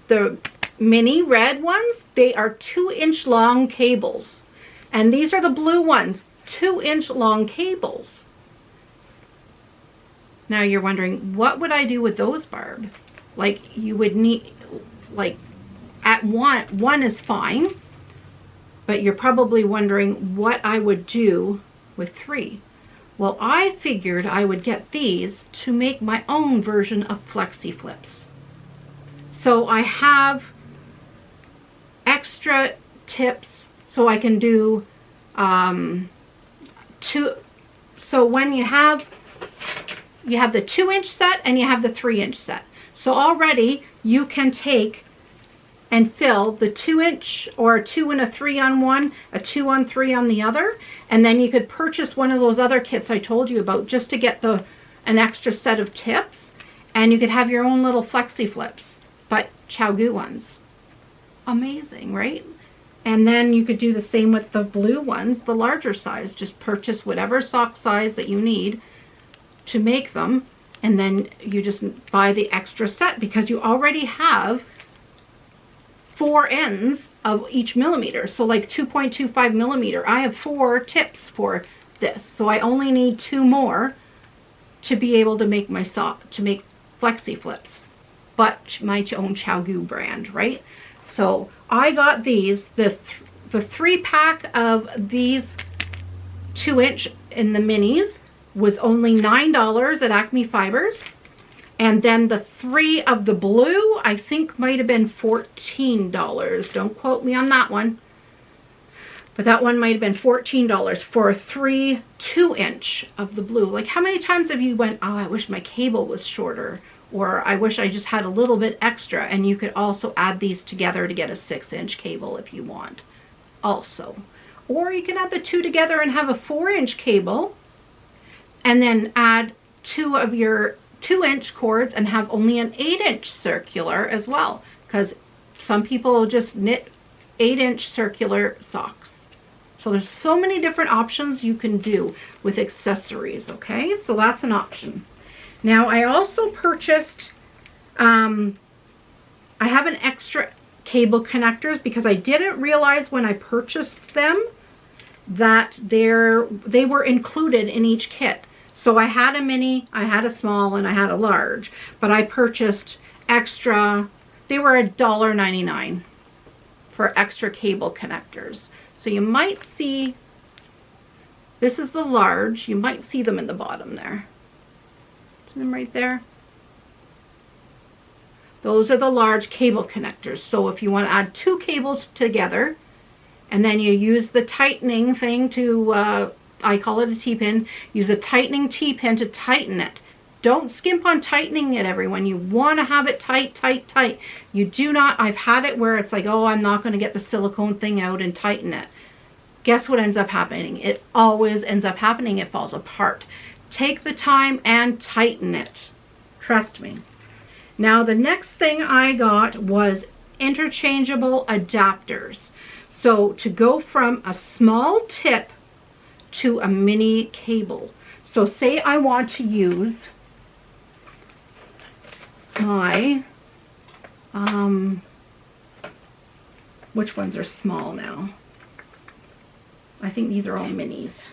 The mini red ones, they are 2-inch long cables, and these are the blue ones, 2-inch long cables. Now you're wondering, what would I do with those, Barb? Like, you would need, like, at one is fine, but you're probably wondering what I would do with 3. Well, I figured I would get these to make my own version of flexi flips. So I have extra tips so I can do so when you have the 2-inch set and you have the 3-inch set. So already you can take and fill the 2-inch or a 2 and a 3 on one, a 2 on 3 on the other, and then you could purchase one of those other kits I told you about just to get an extra set of tips, and you could have your own little flexi flips, but Chiaogoo ones. Amazing, right? And then you could do the same with the blue ones, the larger size. Just purchase whatever sock size that you need to make them, and then you just buy the extra set because you already have 4 ends of each millimeter. So like 2.25 millimeter. I have 4 tips for this. So I only need 2 more to be able to make my make flexi flips, but my own Chiaogoo brand, right? So I got these, the 3-pack of these 2-inch in the minis was only $9 at Acme Fibers. And then the 3 of the blue, I think might have been $14. Don't quote me on that one. But that one might have been $14 for 3 2-inch of the blue. Like, how many times have you went, oh, I wish my cable was shorter, or I wish I just had a little bit extra? And you could also add these together to get a 6-inch cable if you want also. Or you can add the 2 together and have a 4-inch cable, and then add 2 of your 2-inch cords and have only an 8-inch circular as well, because some people just knit 8-inch circular socks. So there's so many different options you can do with accessories, okay? So that's an option. Now I also purchased, I have an extra cable connectors because I didn't realize when I purchased them that they were included in each kit. So I had a mini, I had a small, and I had a large, but I purchased extra. They were $1.99 for extra cable connectors. So you might see, this is the large, you might see them in the bottom there. See them right there? Those are the large cable connectors. So if you want to add 2 cables together, and then you use the tightening thing to, I call it a T-pin, use a tightening T-pin to tighten it. Don't skimp on tightening it, everyone. You want to have it tight, tight, tight. You do not, I've had it where it's like, oh, I'm not going to get the silicone thing out and tighten it. Guess what ends up happening? It always ends up happening. It falls apart. Take the time and tighten it. Trust me. Now, the next thing I got was interchangeable adapters. So to go from a small tip to a mini cable. So say I want to use my, which ones are small now? I think these are all minis.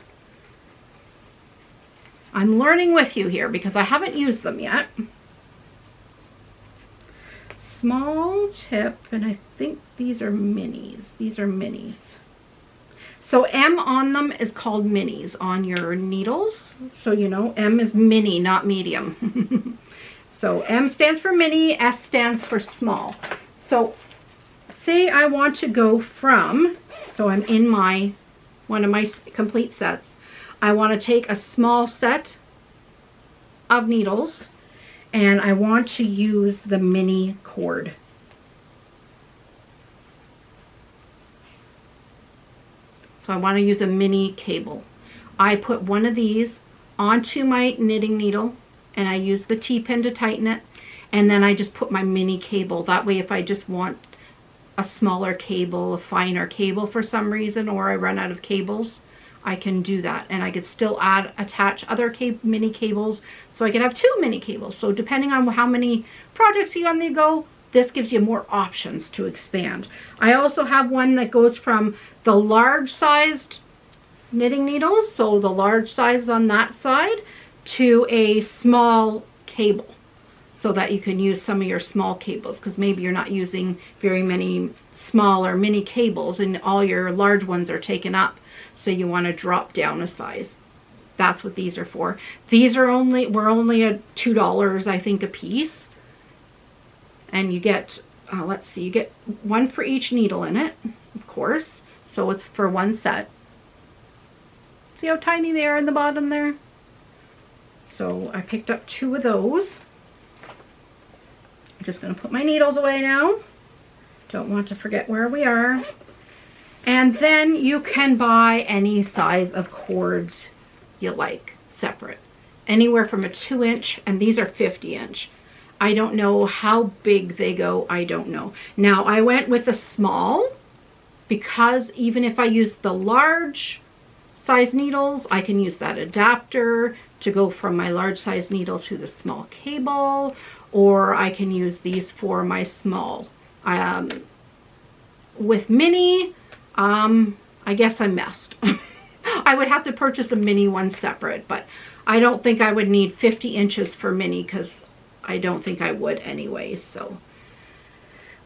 I'm learning with you here because I haven't used them yet. Small tip, and I think these are minis. These are minis. So M on them is called minis on your needles. So you know, M is mini, not medium. So M stands for mini, S stands for small. So say I want to go from, so I'm in my, one of my complete sets. I want to take a small set of needles and I want to use the mini cord. So I want to use a mini cable. I put one of these onto my knitting needle and I use the T-pin to tighten it, and then I just put my mini cable. That way if I just want a smaller cable, a finer cable for some reason, or I run out of cables, I can do that, and I could still attach other mini cables, so I could have 2 mini cables. So depending on how many projects you have on the go, this gives you more options to expand. I also have one that goes from the large sized knitting needles, so the large size on that side, to a small cable, so that you can use some of your small cables, because maybe you're not using very many small or mini cables and all your large ones are taken up, so you want to drop down a size. That's what these are for. These are only at $2, I think, a piece. And you get, let's see, you get one for each needle in it, of course. So it's for one set. See how tiny they are in the bottom there? So I picked up 2 of those. I'm just going to put my needles away now. Don't want to forget where we are. And then you can buy any size of cords you like, separate. Anywhere from a 2-inch, and these are 50-inch. I don't know how big they go. I don't know. Now, I went with the small because even if I use the large size needles, I can use that adapter to go from my large size needle to the small cable, or I can use these for my small. With mini, I guess I messed. I would have to purchase a mini one separate, but I don't think I would need 50 inches for mini, because I don't think I would anyway, so.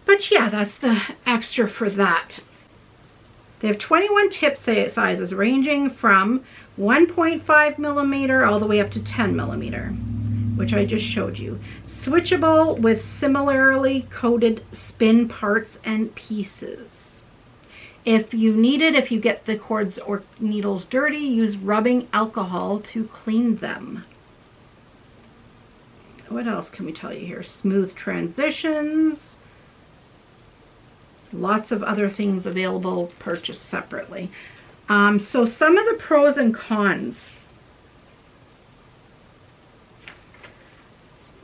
But yeah, that's the extra for that. They have 21 tip sizes ranging from 1.5 millimeter all the way up to 10 millimeter, which I just showed you. Switchable with similarly coated spin parts and pieces. If you need it, if you get the cords or needles dirty, use rubbing alcohol to clean them. What else can we tell you here? Smooth transitions. Lots of other things available, purchased separately. So some of the pros and cons.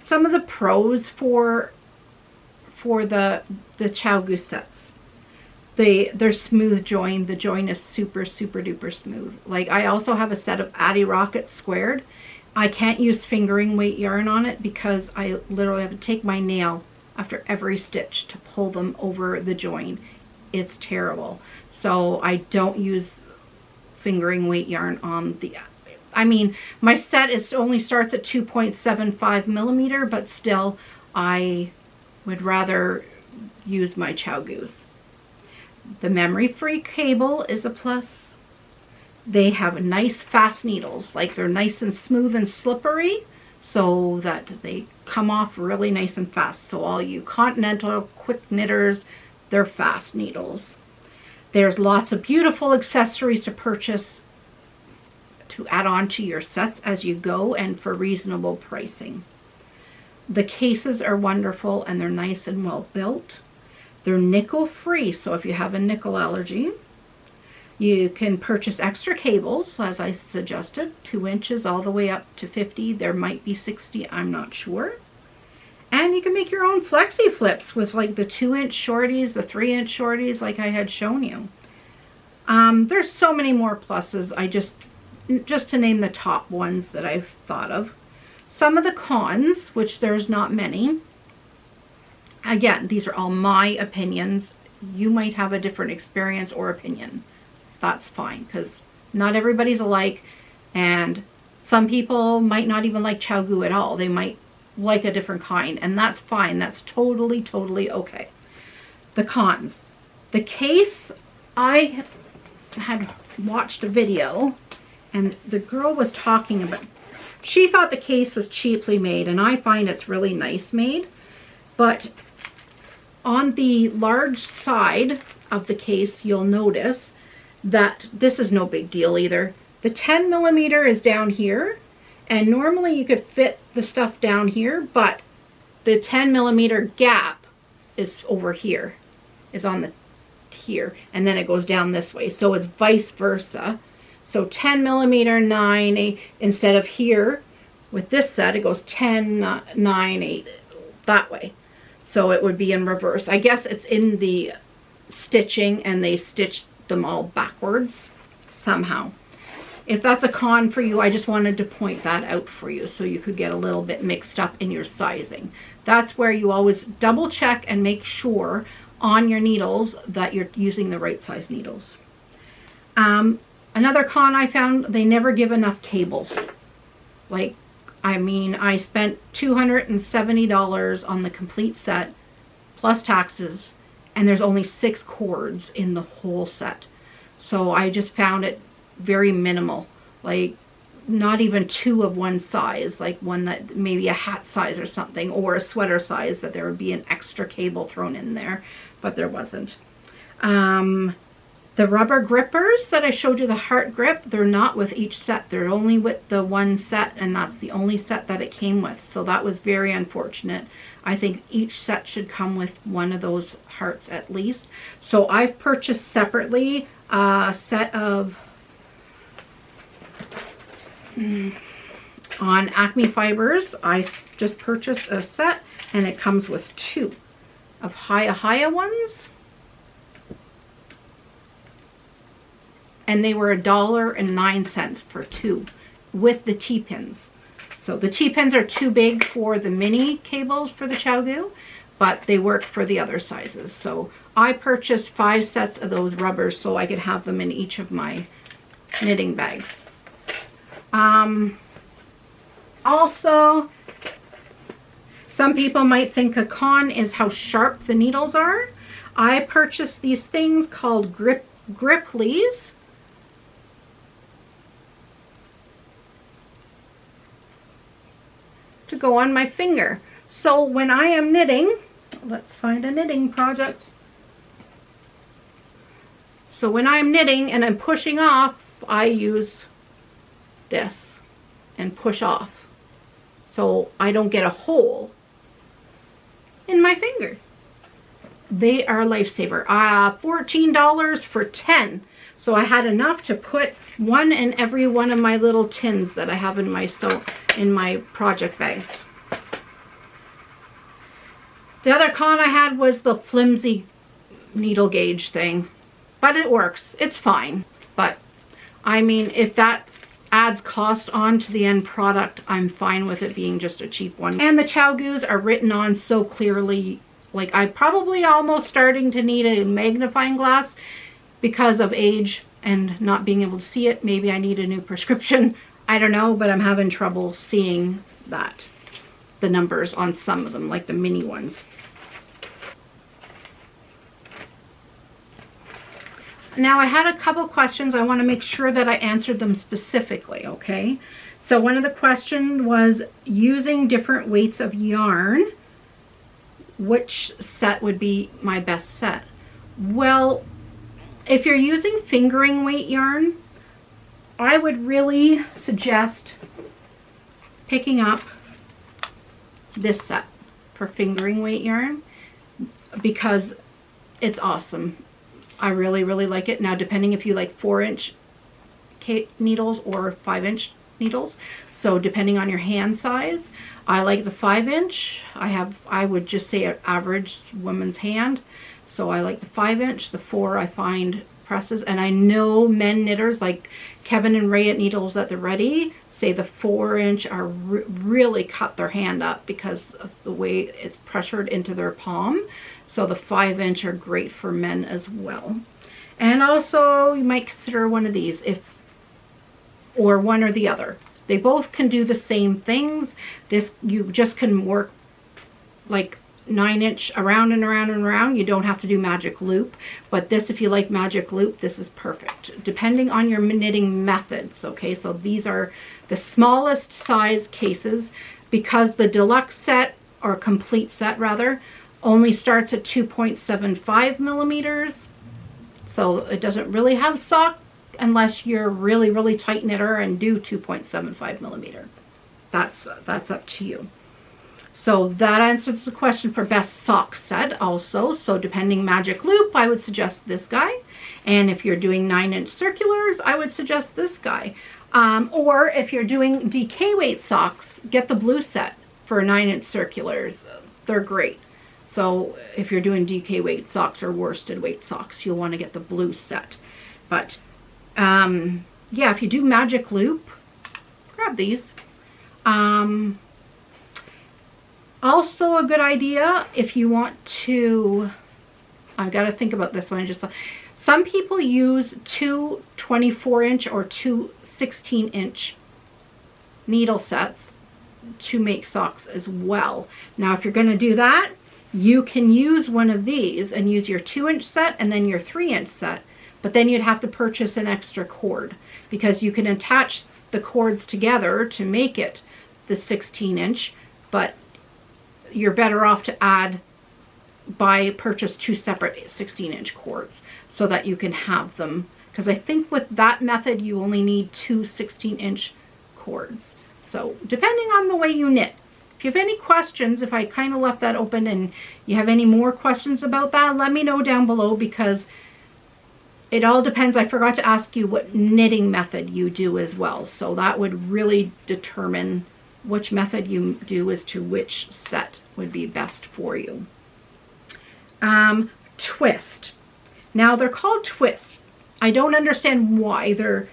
Some of the pros for the Chiaogoo sets. They're smooth join. The join is super, super duper smooth. Like, I also have a set of Addy Rocket squared. I can't use fingering weight yarn on it because I literally have to take my nail after every stitch to pull them over the join. It's terrible. So I don't use fingering weight yarn on the, I mean, my set only starts at 2.75 millimeter, but still I would rather use my Chiaogoos. The memory-free cable is a plus. They have nice fast needles, like they're nice and smooth and slippery, so that they come off really nice and fast. So all you continental quick knitters, they're fast needles. There's lots of beautiful accessories to purchase to add on to your sets as you go, and for reasonable pricing. The cases are wonderful and they're nice and well built. They're nickel free, so if you have a nickel allergy, you can purchase extra cables, as I suggested, 2 inches all the way up to 50. There might be 60, I'm not sure. And you can make your own flexi flips with like the 2-inch shorties, the 3-inch shorties, like I had shown you. There's so many more pluses. I just to name the top ones that I've thought of. Some of the cons, which there's not many. Again, these are all my opinions. You might have a different experience or opinion. That's fine, because not everybody's alike, and some people might not even like Chiaogoo at all. They might like a different kind, and that's fine. That's totally, totally okay. The cons. The case, I had watched a video, and the girl was talking about, she thought the case was cheaply made, and I find it's really nice made, but on the large side of the case, you'll notice that this is no big deal either. The 10 millimeter is down here, and normally you could fit the stuff down here, but the 10 millimeter gap is over here, is on the here, and then it goes down this way, so it's vice versa. So 10 millimeter 9, 8, instead of here with this set, it goes 10, 9, 8 that way. So it would be in reverse. I guess it's in the stitching, and they stitched them all backwards somehow. if that's a con for you, I just wanted to point that out for you so you could get a little bit mixed up in your sizing. That's where you always double check and make sure on your needles that you're using the right size needles. Another con I found, they never give enough cables. Like, I mean, I spent $270 on the complete set plus taxes, and there's only 6 cords in the whole set. So I just found it very minimal, like not even 2 of one size, like one that maybe a hat size or something, or a sweater size, that there would be an extra cable thrown in there, but there wasn't. The rubber grippers that I showed you, the heart grip, they're not with each set. They're only with the one set, and that's the only set that it came with. So that was very unfortunate. I think each set should come with one of those hearts at least. So I've purchased separately a set of, on Acme Fibers, I just purchased a set, and it comes with 2 of Hiya ones. And they were $1.09 for 2 with the T-pins. So the T-pins are too big for the mini cables for the Chiaogoo, but they work for the other sizes. So I purchased 5 sets of those rubbers so I could have them in each of my knitting bags. Also, some people might think a con is how sharp the needles are. I purchased these things called Griplies. To go on my finger. So when I am knitting, let's find a knitting project. So when I'm knitting and I'm pushing off, I use this and push off, so I don't get a hole in my finger. They are a lifesaver. $14 for 10. So I had enough to put one in every one of my little tins that I have in my project bags. The other con I had was the flimsy needle gauge thing, but it works. It's fine. But I mean, if that adds cost on to the end product, I'm fine with it being just a cheap one. And the Chiaogoos are written on so clearly. Like, I'm probably almost starting to need a magnifying glass because of age and not being able to see it. Maybe I need a new prescription. I don't know, but I'm having trouble seeing that. The numbers on some of them, like the mini ones. Now, I had a couple questions. I want to make sure that I answered them specifically, okay? So one of the questions was using different weights of yarn, which set would be my best set? Well, if you're using fingering weight yarn, I would really suggest picking up this set for fingering weight yarn because it's awesome. I really, really like it. Now, depending if you like 4-inch needles or 5-inch needles, so depending on your hand size, I like the 5-inch. I would just say an average woman's hand, so I like the 5-inch. The 4 I find presses, and I know men knitters like Kevin and Ray at Needles at the Ready say the 4-inch are really cut their hand up because of the way it's pressured into their palm. So the 5-inch are great for men as well. And also you might consider one of these, or one or the other. They both can do the same things. This, you just can work like 9-inch around and around and around. You don't have to do magic loop. But this, if you like magic loop, this is perfect. Depending on your knitting methods, okay? So these are the smallest size cases because the deluxe set, or complete set rather, only starts at 2.75 millimeters. So it doesn't really have sock unless you're really, really tight knitter and do 2.75 millimeter. That's up to you. So that answers the question for best sock set also. So depending magic loop, I would suggest this guy. And if you're doing 9-inch circulars, I would suggest this guy. Or if you're doing DK weight socks, get the blue set for 9-inch circulars. They're great. So if you're doing DK weight socks or worsted weight socks, you'll want to get the blue set. But yeah, if you do magic loop, grab these. Also a good idea if you want to, I got to think about this one. Some people use two 24-inch or two 16-inch needle sets to make socks as well. Now, if you're going to do that, you can use one of these and use your 2-inch set and then your 3-inch set, but then you'd have to purchase an extra cord because you can attach the cords together to make it the 16-inch, but you're better off to purchase two separate 16-inch cords so that you can have them, because I think with that method you only need two 16-inch cords. So depending on the way you knit. If you have any questions, if I kind of left that open and you have any more questions about that, let me know down below, because it all depends. I forgot to ask you what knitting method you do as well, so that would really determine which method you do as to which set would be best for you. Twist. Now they're called twists. I don't understand why they're,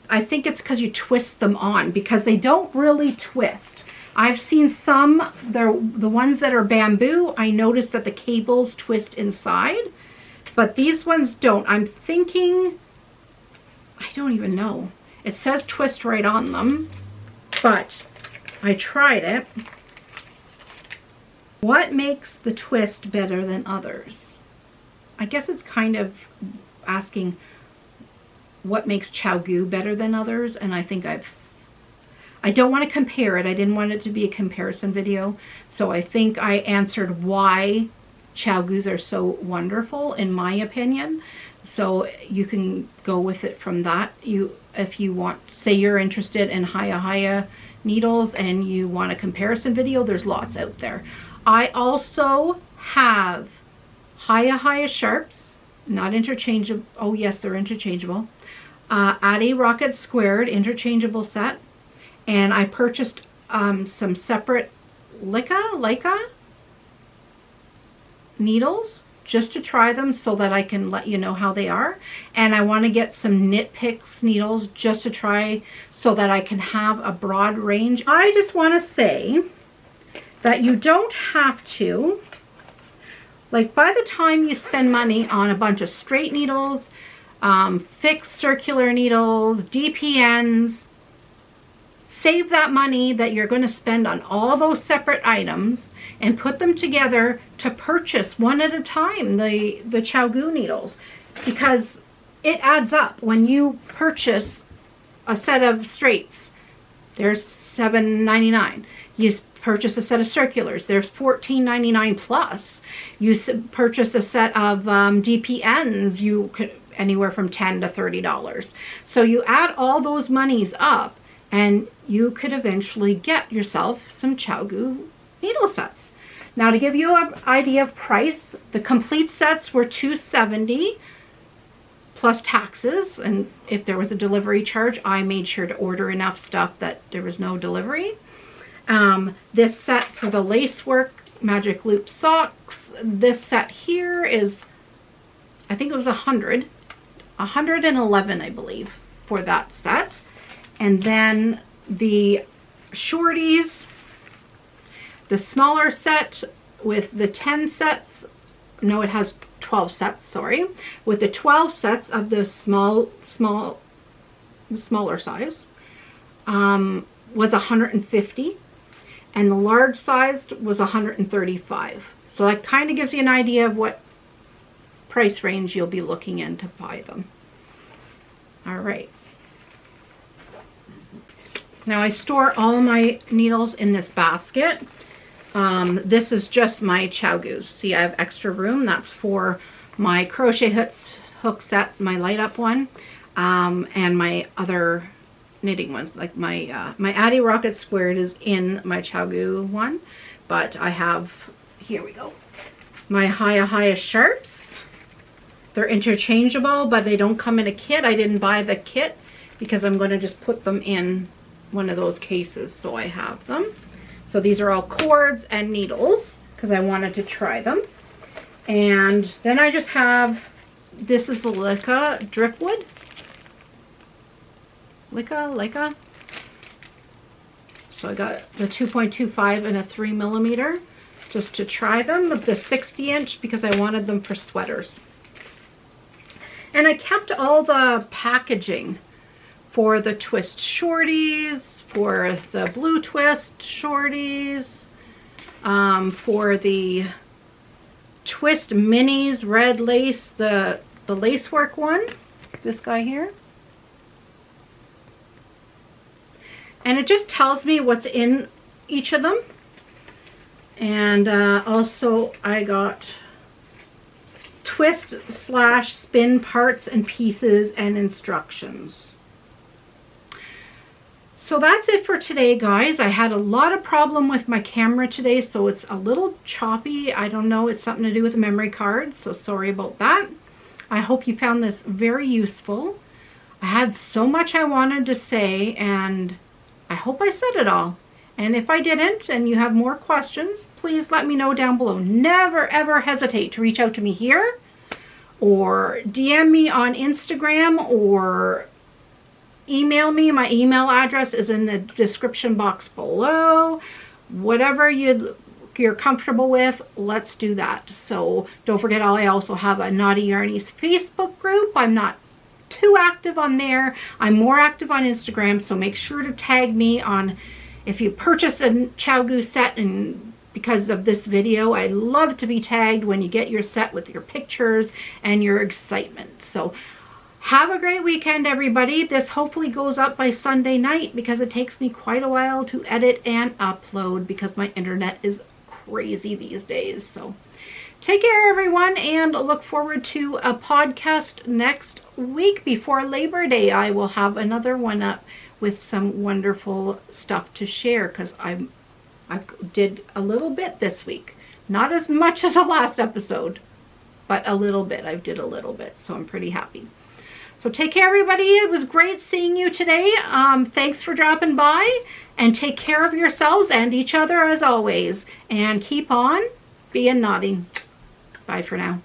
I think it's because you twist them on, because they don't really twist. I've seen some, the ones that are bamboo, I noticed that the cables twist inside, but these ones don't. I'm thinking, I don't even know. It says twist right on them, but I tried it. What makes the twist better than others? I guess it's kind of asking what makes Chiaogoo better than others, and I think I don't want to compare it. I didn't want it to be a comparison video, so I think I answered why Chiaogoos are so wonderful in my opinion. So you can go with it from that. If you want, say you're interested in Haya needles and you want a comparison video, there's lots out there. I also have Haya sharps, not interchangeable. Oh yes, they're interchangeable. Addy Rocket Squared interchangeable set, and I purchased some separate Leica needles just to try them so that I can let you know how they are. And I want to get some Knit Picks needles just to try so that I can have a broad range. I just want to say that you don't have to, like, by the time you spend money on a bunch of straight needles, fixed circular needles, DPNs, save that money that you're going to spend on all those separate items and put them together to purchase one at a time the Chiaogoo needles, because it adds up. When you purchase a set of straights, there's $7.99. You purchase a set of circulars, there's $14.99 plus. You purchase a set of DPNs, you could anywhere from $10 to $30. So you add all those monies up and you could eventually get yourself some Chiaogoo needle sets. Now, to give you an idea of price, the complete sets were $270 plus taxes, and if there was a delivery charge, I made sure to order enough stuff that there was no delivery. This set for the lacework magic loop socks, this set here is, I think it was $111, I believe, for that set. And then the shorties, the smaller set with the 10 sets, no, it has 12 sets, sorry, with the 12 sets of the smaller size, was $150, and the large sized was $135. So that kind of gives you an idea of what price range you'll be looking in to buy them. All right. Now I store all my needles in this basket. This is just my Chiaogoos. See, I have extra room. That's for my crochet hook set, my light up one, and my other knitting ones. Like my my Addy Rocket Squared is in my Chiaogoo one, but I have, here we go, my Haya sharps. They're interchangeable, but they don't come in a kit. I didn't buy the kit because I'm going to just put them in one of those cases, so I have them. So these are all cords and needles because I wanted to try them. And then I just have, this is the Leica Driftwood. Leica. So I got the 2.25 and a 3mm just to try them, with the 60-inch because I wanted them for sweaters. And I kept all the packaging for the twist shorties, for the blue twist shorties, for the twist minis, red lace, the lacework one, this guy here. And it just tells me what's in each of them. And also I got twist / spin parts and pieces and instructions. So that's it for today, guys. I had a lot of problem with my camera today, so it's a little choppy. I don't know, it's something to do with the memory card, so sorry about that. I hope you found this very useful. I had so much I wanted to say, and I hope I said it all. And if I didn't and you have more questions, please let me know down below. Never ever hesitate to reach out to me here, or DM me on Instagram, or email me. My email address is in the description box below. Whatever you're comfortable with, let's do that. So don't forget, I also have a Knottyyarnies Facebook group. I'm not too active on there. I'm more active on Instagram, so make sure to tag me on if you purchase a Chiaogoo set, and because of this video, I love to be tagged when you get your set with your pictures and your excitement. So have a great weekend, everybody. This hopefully goes up by Sunday night because it takes me quite a while to edit and upload because my internet is crazy these days. So take care, everyone, and look forward to a podcast next week before Labor Day. I will have another one up with some wonderful stuff to share because I did a little bit this week. Not as much as the last episode, but a little bit. I did a little bit, so I'm pretty happy. So take care, everybody. It was great seeing you today. Thanks for dropping by, and take care of yourselves and each other as always. And keep on being naughty. Bye for now.